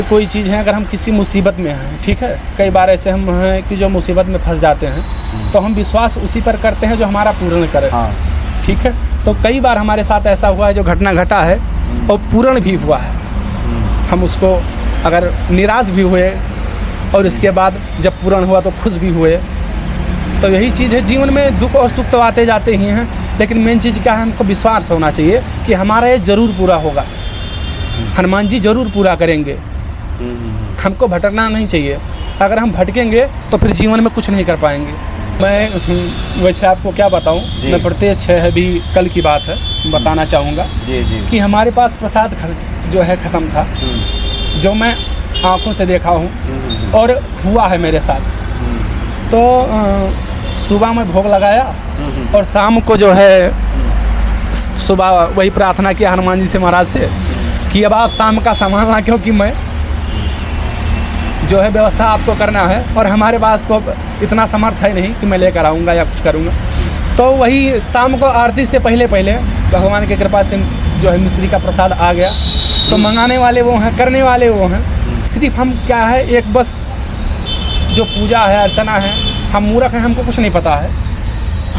कोई चीज़ है, अगर हम किसी मुसीबत में हैं, ठीक है, कई बार ऐसे हम हैं कि जो मुसीबत में फंस जाते हैं तो हम विश्वास उसी पर करते हैं जो हमारा पूर्ण करे। हाँ। ठीक है, तो कई बार हमारे साथ ऐसा हुआ है, जो घटना घटा है और पूर्ण भी हुआ है। हम उसको अगर निराश भी हुए और इसके बाद जब पूर्ण हुआ तो खुश भी हुए। तो यही चीज़ है, जीवन में दुख और सुख तो आते जाते ही हैं, लेकिन मेन चीज़ क्या है, हमको विश्वास होना चाहिए कि हमारा ये ज़रूर पूरा होगा, हनुमान जी ज़रूर पूरा करेंगे। हमको भटकना नहीं चाहिए, अगर हम भटकेंगे तो फिर जीवन में कुछ नहीं कर पाएंगे। मैं वैसे आपको क्या बताऊं, मैं प्रत्यक्ष है, अभी कल की बात है, बताना चाहूँगा जी जी कि हमारे पास प्रसाद जो है ख़त्म था, जो मैं आँखों से देखा हूँ और हुआ है मेरे साथ। तो सुबह में भोग लगाया और शाम को जो है सुबह वही प्रार्थना किया हनुमान जी से, महाराज से, कि अब आप शाम का संभालना, क्योंकि मैं जो है व्यवस्था आपको करना है और हमारे पास तो इतना समर्थ है नहीं कि मैं लेकर आऊँगा या कुछ करूँगा। तो वही शाम को आरती से पहले पहले भगवान की कृपा से जो है मिश्री का प्रसाद आ गया। तो मंगाने वाले वो हैं, करने वाले वो हैं, सिर्फ हम क्या है, एक बस जो पूजा है, अर्चना है, हम मूर्ख हैं, हमको कुछ नहीं पता है।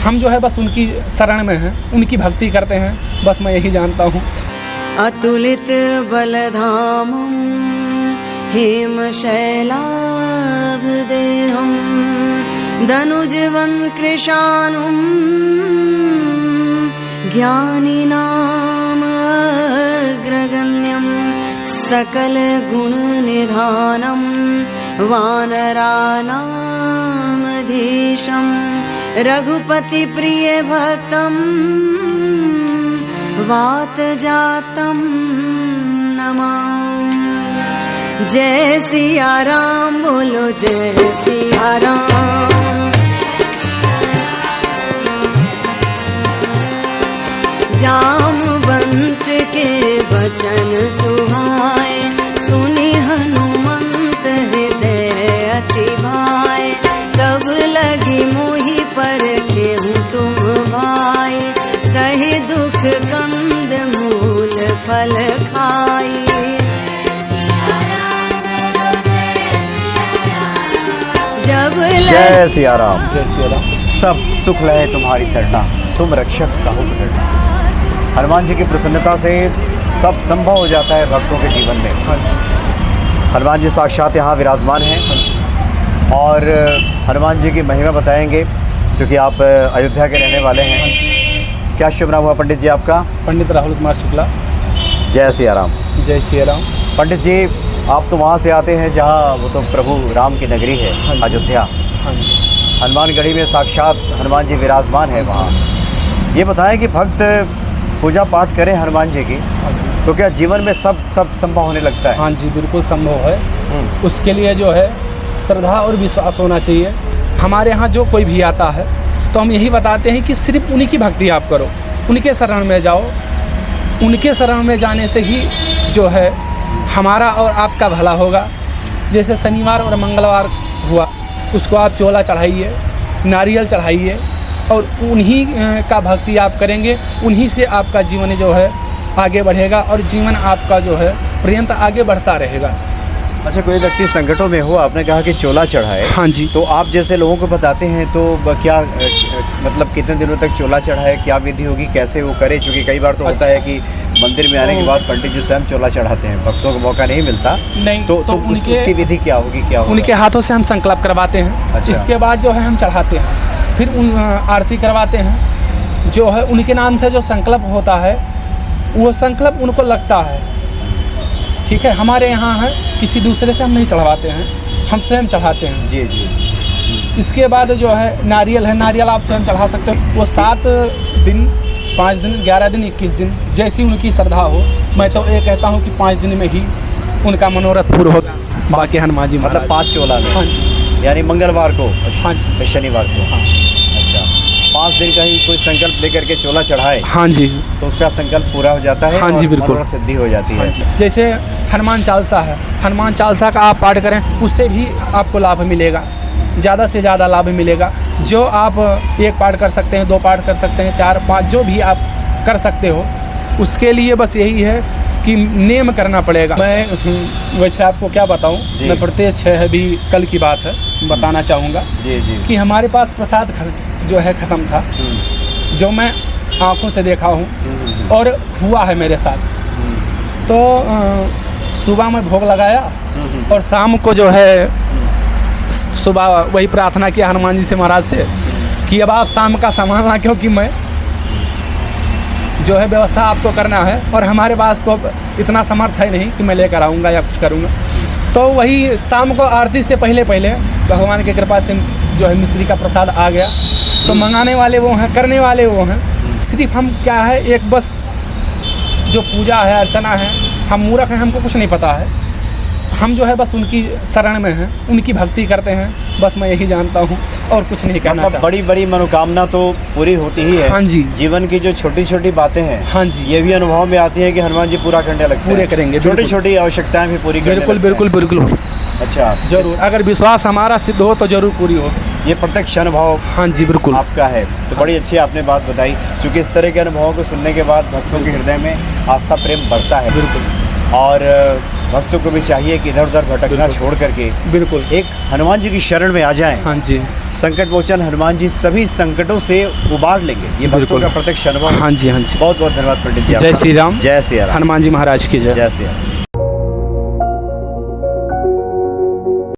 हम जो है बस उनकी शरण में हैं, उनकी भक्ति करते हैं, बस मैं यही जानता हूँ। अतुलित बलधामं हेमशैलाभदेहं दनुजवन् कृशानुं ज्ञानिनाम् अग्रगण्यं सकलगुणनिधानं वानराणामधीशं रघुपतिप्रियभक्तं वातजातं नमामि। जय सिया राम, बोलो जय सिया राम। जामवंत के वचन सुहाए, सुनि हनुमंत हृदय अति भाए। तब लगी मोहि पर केहूँ तुम भाई, सही दुख कंद मूल फल खाई। जय सिया राम। जय सिया राम। सब सुख लहे तुम्हारी सरना, तुम रक्षक कहो करना। हनुमान जी की प्रसन्नता से सब संभव हो जाता है भक्तों के जीवन में। हनुमान जी साक्षात यहाँ विराजमान हैं और हनुमान जी की महिमा बताएंगे, क्योंकि आप अयोध्या के रहने वाले हैं। क्या शुभ नाम हुआ पंडित जी आपका? पंडित राहुल कुमार शुक्ला। जय सिया राम। जय सिया राम। पंडित जी, आप तो वहाँ से आते हैं जहाँ वो तो प्रभु राम की नगरी है, अयोध्या। हनुमानगढ़ी में साक्षात हनुमान जी विराजमान है वहाँ। ये बताएं कि भक्त पूजा पाठ करें हनुमान जी की तो क्या जीवन में सब संभव होने लगता है? हाँ जी, बिल्कुल संभव है। उसके लिए जो है श्रद्धा और विश्वास होना चाहिए। हमारे यहाँ जो कोई भी आता है तो हम यही बताते हैं कि सिर्फ उन्हीं की भक्ति आप करो, उनके शरण में जाओ। उनके शरण में जाने से ही जो है हमारा और आपका भला होगा। जैसे शनिवार और मंगलवार हुआ, उसको आप चोला चढ़ाइए, नारियल चढ़ाइए और उन्हीं का भक्ति आप करेंगे, उन्हीं से आपका जीवन जो है आगे बढ़ेगा और जीवन आपका जो है पर्यंत आगे बढ़ता रहेगा। अच्छा, कोई व्यक्ति संकटों में हो, आपने कहा कि चोला चढ़ाए। हाँ जी। तो आप जैसे लोगों को बताते हैं तो क्या मतलब कितने दिनों तक चोला चढ़ाए, क्या विधि होगी, कैसे वो करे? क्योंकि कई बार तो होता है कि मंदिर में आने के बाद पंडित जी स्वयं चोला चढ़ाते हैं, भक्तों को मौका नहीं मिलता। नहीं, तो उसकी विधि क्या होगी, क्या होगा? उनके हाथों से हम संकल्प करवाते हैं। अच्छा। इसके बाद जो है हम चढ़ाते हैं, फिर आरती करवाते हैं। जो है उनके नाम से जो संकल्प होता है वो संकल्प उनको लगता है। ठीक है, हमारे यहाँ है, किसी दूसरे से हम नहीं चढ़वाते हैं, हम स्वयं चढ़ाते हैं। जी जी। इसके बाद जो है नारियल है, नारियल आप स्वयं चढ़ा सकते हो। वो 7 दिन, 5 दिन, 11 दिन, 21 दिन, जैसी उनकी श्रद्धा हो। मैं तो ये कहता हूँ कि 5 दिन में ही उनका मनोरथ पूरा होगा। बाकी हनुमान जी मतलब 5 चोला में? हाँ जी। यानी मंगलवार को? हाँ जी। शनिवार को? हाँ। अच्छा, 5 दिन का ही कोई संकल्प लेकर के चोला चढ़ाए? हाँ जी। तो उसका संकल्प पूरा हो जाता है? हाँ जी, बिल्कुल। मनोरथ सिद्धि हो जाती है। जैसे हनुमान चालीसा है, हनुमान चालीसा का आप पाठ करें, उससे भी आपको लाभ मिलेगा, ज़्यादा से ज़्यादा लाभ मिलेगा। जो आप 1 पाठ कर सकते हैं, 2 पाठ कर सकते हैं, 4, 5, जो भी आप कर सकते हो, उसके लिए बस यही है कि नेम करना पड़ेगा। मैं वैसे आपको क्या बताऊं, जी। मैं प्रत्यक्ष है, अभी कल की बात है, बताना चाहूँगा जी जी। कि हमारे पास प्रसाद जो है ख़त्म था, जो मैं आँखों से देखा हूँ और हुआ है मेरे साथ। तो सुबह में भोग लगाया और शाम को जो है सुबह वही प्रार्थना किया हनुमान जी से, महाराज से, कि अब आप शाम का संभालना, क्योंकि मैं जो है व्यवस्था आपको करना है और हमारे पास तो इतना समर्थ है नहीं कि मैं लेकर आऊँगा या कुछ करूँगा। तो वही शाम को आरती से पहले पहले भगवान की कृपा से जो है मिश्री का प्रसाद आ गया। तो मंगाने वाले वो हैं, करने वाले वो हैं, सिर्फ हम क्या है, एक बस जो पूजा है, अर्चना है, हम मूर्ख हैं, हमको कुछ नहीं पता है। हम जो है बस उनकी शरण में हैं, उनकी भक्ति करते हैं, बस मैं यही जानता हूँ और कुछ नहीं कहना मतलब चाहता। बड़ी बड़ी मनोकामना तो पूरी होती ही है। हाँ जी। जीवन की जो छोटी छोटी बातें हैं, हाँ जी। ये भी अनुभव में आती है कि हनुमान जी पूरा करने लगते हैं। पूरे करेंगे, छोटी बिल्कुल। छोटी आवश्यकताएं भी पूरी करने बिल्कुल लगते हैं। बिल्कुल बिल्कुल अच्छा, जरूर, अगर विश्वास हमारा सिद्ध हो तो जरूर पूरी हो। ये प्रत्यक्ष अनुभव हाँ जी, बिल्कुल। आपका है, तो बड़ी अच्छी आपने बात बताई। क्योंकि इस तरह के अनुभवों को सुनने के बाद भक्तों के हृदय में आस्था प्रेम बढ़ता है। बिल्कुल। और भक्तों को भी चाहिए कि इधर उधर भटकना छोड़ करके बिल्कुल। एक हनुमान जी की शरण में आ जाएं। हाँ जी। संकट मोचन हनुमान जी सभी संकटों से उबार लेंगे। ये भक्तों बिल्कुल। का प्रत्यक्ष अनुभव। हाँ जी, हाँ जी। बहुत बहुत धन्यवाद पंडित जी। जय आपका। श्री राम। जय श्री राम। हनुमान जी महाराज की जय। जय श्री राम।